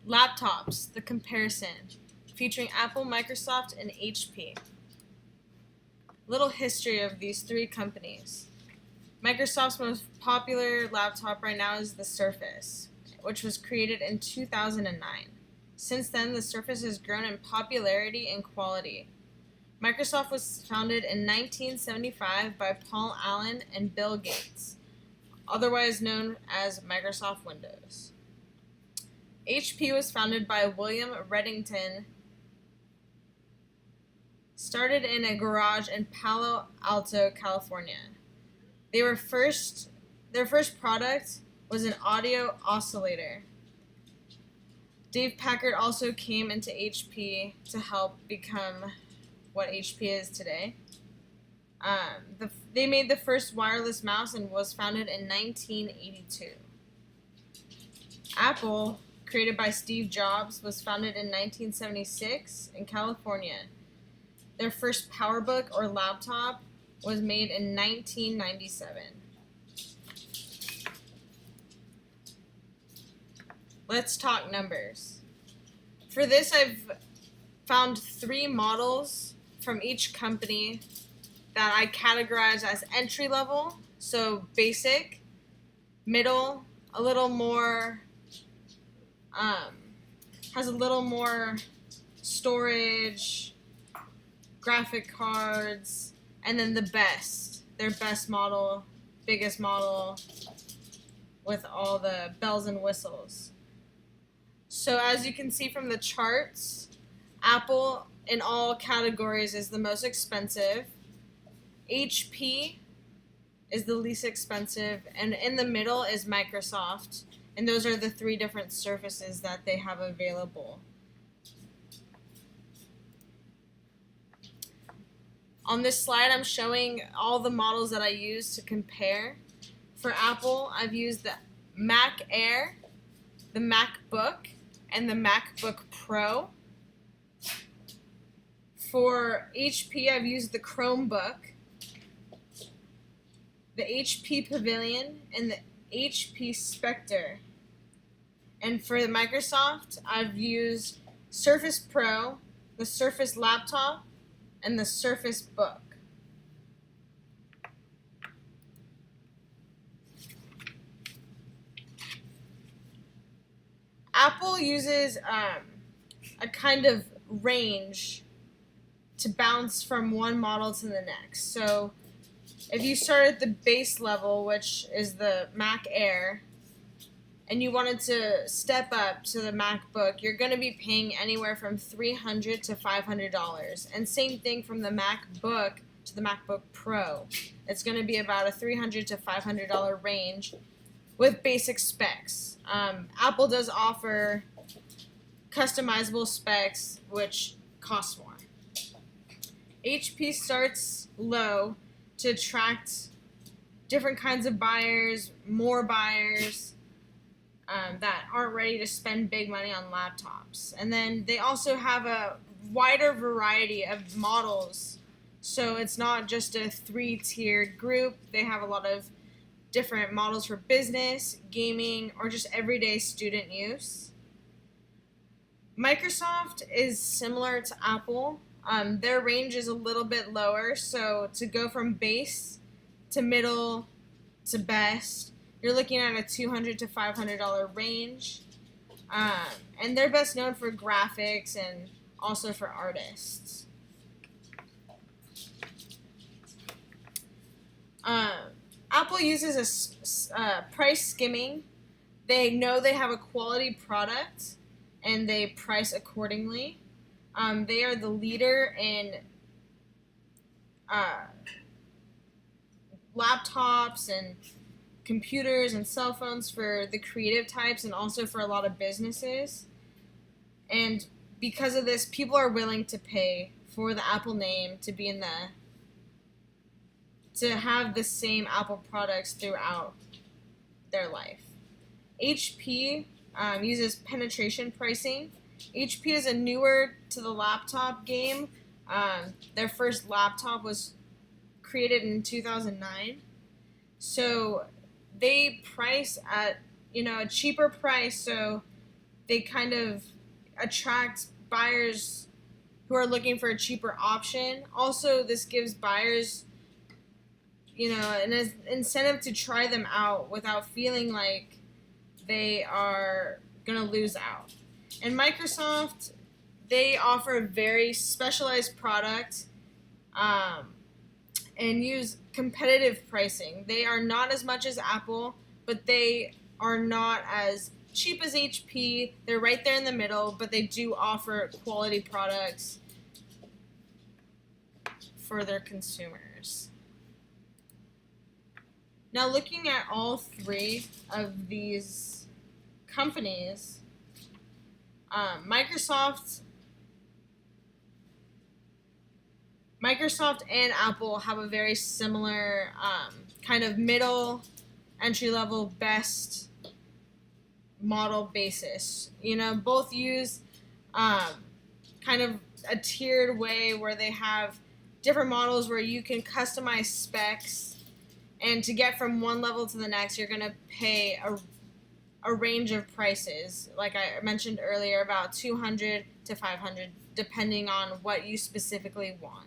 Laptops, the comparison, featuring Apple, Microsoft, and HP. Little history of these three companies. Microsoft's most popular laptop right now is the Surface, which was created in 2009. Since then, the Surface has grown in popularity and quality. Microsoft was founded in 1975 by Paul Allen and Bill Gates, otherwise known as Microsoft Windows. HP was founded by William Reddington, started in a garage in Palo Alto, California. Their first product was an audio oscillator. Dave Packard also came into HP to help become what HP is today. They made the first wireless mouse and was founded in 1982. Apple, created by Steve Jobs, was founded in 1976 in California. Their first PowerBook or laptop was made in 1997. Let's talk numbers. For this, I've found 3 models from each company that I categorize as entry level, so basic, middle, a little more, has a little more storage, graphic cards, and then the best, their best model, biggest model, with all the bells and whistles. So as you can see from the charts, Apple in all categories is the most expensive. HP is the least expensive, and in the middle is Microsoft, and those are the 3 different Surfaces that they have available. On this slide, I'm showing all the models that I use to compare. For Apple, I've used the Mac Air, the MacBook, and the MacBook Pro. For HP, I've used the Chromebook, the HP Pavilion, and the HP Spectre. And for the Microsoft, I've used Surface Pro, the Surface Laptop, and the Surface Book. Apple uses a kind of range to bounce from one model to the next. So if you start at the base level, which is the Mac Air, and you wanted to step up to the MacBook, you're going to be paying anywhere from $300 to $500. And same thing from the MacBook to the MacBook Pro. It's going to be about a $300 to $500 range with basic specs. Apple does offer customizable specs, which cost more. HP starts low to attract different kinds of buyers, more buyers, that aren't ready to spend big money on laptops. And then they also have a wider variety of models. So it's not just a 3-tiered group. They have a lot of different models for business, gaming, or just everyday student use. Microsoft is similar to Apple. Their range is a little bit lower. So to go from base to middle to best, you're looking at a $200 to $500 range. And they're best known for graphics and also for artists. Apple uses a price skimming. They know they have a quality product and they price accordingly. They are the leader in laptops and computers and cell phones for the creative types and also for a lot of businesses. And because of this, people are willing to pay for the Apple name to be in to have the same Apple products throughout their life. HP uses penetration pricing. HP is a newer to the laptop game. Their first laptop was created in 2009. So they price at a cheaper price, so they kind of attract buyers who are looking for a cheaper option. Also, this gives buyers, an incentive to try them out without feeling like they are going to lose out. And Microsoft, they offer a very specialized product and use competitive pricing. They are not as much as Apple, but they are not as cheap as HP. They're right there in the middle, but they do offer quality products for their consumers. Now, looking at all three of these companies, Microsoft and Apple have a very similar kind of middle, entry-level, best model basis. Both use kind of a tiered way where they have different models where you can customize specs, and to get from one level to the next, you're going to pay a range of prices. Like I mentioned earlier, about $200 to $500, depending on what you specifically want.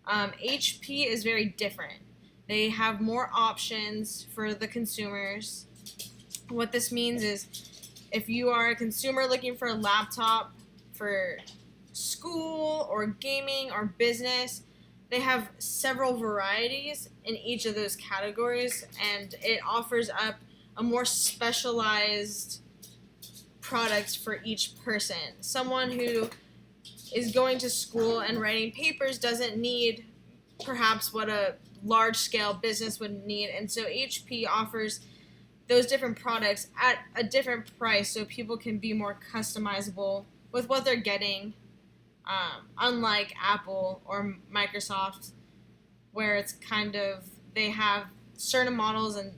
HP is very different. They have more options for the consumers. What this means is if you are a consumer looking for a laptop for school or gaming or business, they have several varieties in each of those categories, and it offers up a more specialized product for each person. Someone who is going to school and writing papers doesn't need perhaps what a large-scale business would need, and so HP offers those different products at a different price so people can be more customizable with what they're getting, unlike Apple or Microsoft, where it's kind of, they have certain models and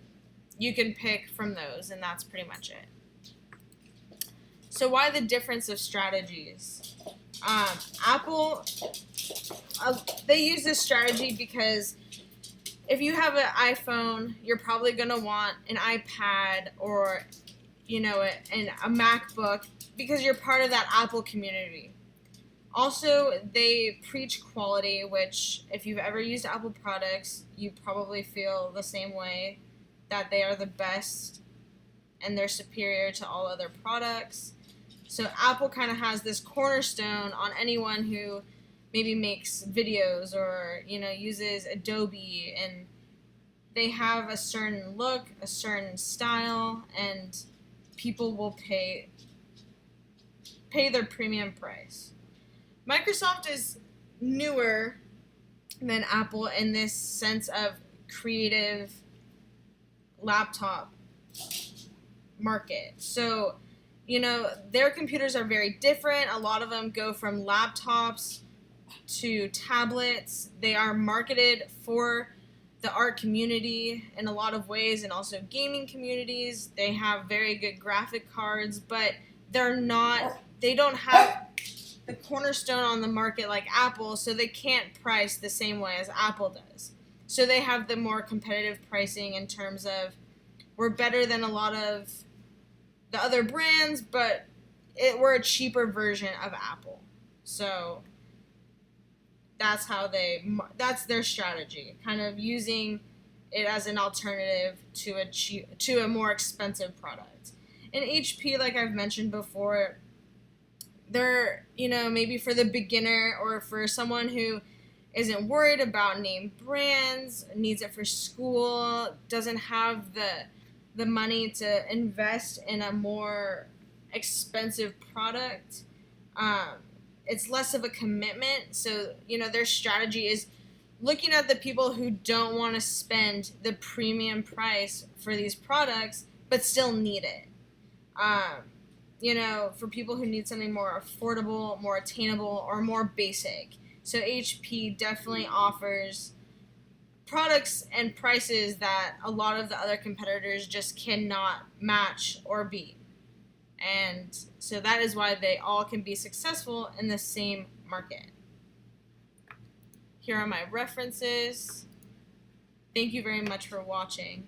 you can pick from those, and that's pretty much it. So why the difference of strategies? Apple, they use this strategy because if you have an iPhone, you're probably going to want an iPad or, a MacBook because you're part of that Apple community. Also, they preach quality, which if you've ever used Apple products, you probably feel the same way, that they are the best and they're superior to all other products. So Apple kind of has this cornerstone on anyone who maybe makes videos or, uses Adobe, and they have a certain look, a certain style, and people will pay their premium price. Microsoft is newer than Apple in this sense of creative laptop market. So, their computers are very different. A lot of them go from laptops to tablets. They are marketed for the art community in a lot of ways, and also gaming communities. They have very good graphic cards, but they don't have the cornerstone on the market like Apple, so they can't price the same way as Apple does. So they have the more competitive pricing in terms of, we're better than a lot of the other brands, but we're a cheaper version of Apple. So that's their strategy, kind of using it as an alternative to a more expensive product. And HP, like I've mentioned before, they're, maybe for the beginner or for someone who isn't worried about name brands, needs it for school, doesn't have the money to invest in a more expensive product. It's less of a commitment. So, their strategy is looking at the people who don't want to spend the premium price for these products, but still need it. For people who need something more affordable, more attainable, or more basic. So HP definitely offers products and prices that a lot of the other competitors just cannot match or beat. And so that is why they all can be successful in the same market. Here are my references. Thank you very much for watching.